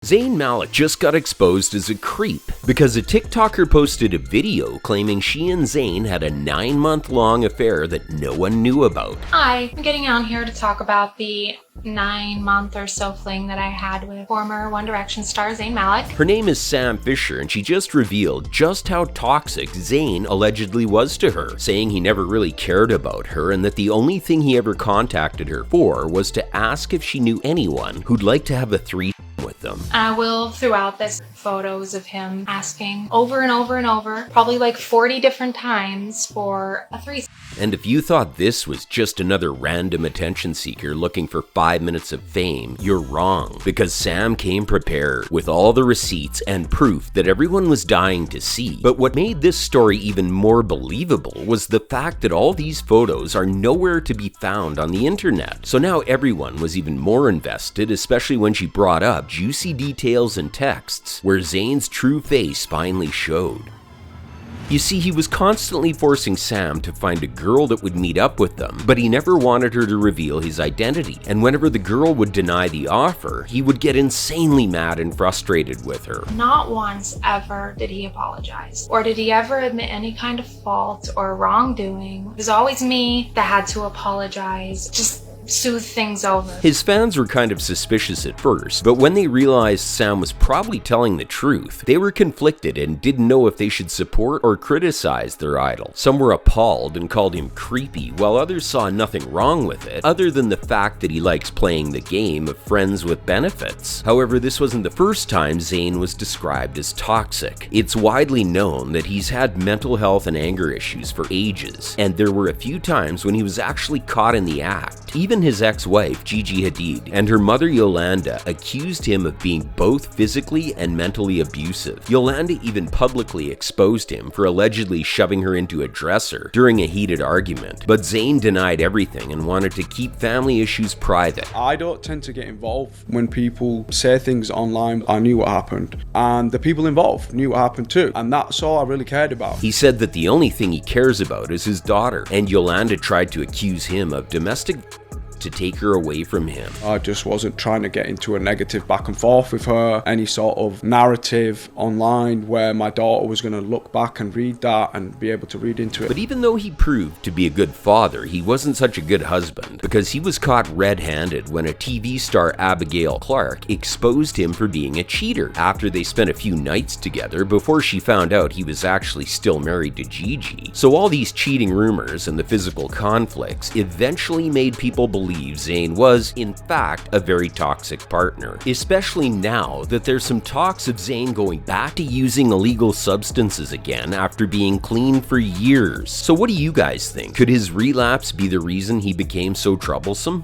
Zayn Malik just got exposed as a creep because a TikToker posted a video claiming she and Zayn had a 9-month-long affair that no one knew about. Hi, I'm getting on here to talk about the 9-month or so fling that I had with former One Direction star Zayn Malik. Her name is Sam Fisher, and she just revealed just how toxic Zayn allegedly was to her, saying he never really cared about her and that the only thing he ever contacted her for was to ask if she knew anyone who'd like to have a threesome with them. I will, throughout this, photos of him asking over and over and over, probably like 40 different times, for a threesome. And if you thought this was just another random attention seeker looking for 5 minutes of fame, you're wrong, because Sam came prepared with all the receipts and proof that everyone was dying to see. But what made this story even more believable was the fact that all these photos are nowhere to be found on the internet. So now everyone was even more invested, especially when she brought up juicy details and texts where Zayn's true face finally showed. You see, he was constantly forcing Sam to find a girl that would meet up with them, but he never wanted her to reveal his identity, and whenever the girl would deny the offer, he would get insanely mad and frustrated with her. Not once ever did he apologize, or did he ever admit any kind of fault or wrongdoing. It was always me that had to apologize, just soothe things over. His fans were kind of suspicious at first, but when they realized Sam was probably telling the truth, they were conflicted and didn't know if they should support or criticize their idol. Some were appalled and called him creepy, while others saw nothing wrong with it, other than the fact that he likes playing the game of friends with benefits. However, this wasn't the first time Zayn was described as toxic. It's widely known that he's had mental health and anger issues for ages, and there were a few times when he was actually caught in the act. Even his ex-wife, Gigi Hadid, and her mother Yolanda accused him of being both physically and mentally abusive. Yolanda even publicly exposed him for allegedly shoving her into a dresser during a heated argument, but Zayn denied everything and wanted to keep family issues private. I don't tend to get involved when people say things online. I knew what happened, and the people involved knew what happened too, and that's all I really cared about. He said that the only thing he cares about is his daughter, and Yolanda tried to accuse him of domestic to take her away from him. I just wasn't trying to get into a negative back and forth with her, any sort of narrative online where my daughter was going to look back and read that and be able to read into it. But even though he proved to be a good father, he wasn't such a good husband, because he was caught red-handed when a TV star Abigail Clark exposed him for being a cheater after they spent a few nights together before she found out he was actually still married to Gigi. So all these cheating rumors and the physical conflicts eventually made people believe Zayn was, in fact, a very toxic partner, especially now that there's some talks of Zayn going back to using illegal substances again after being clean for years. So what do you guys think? Could his relapse be the reason he became so troublesome?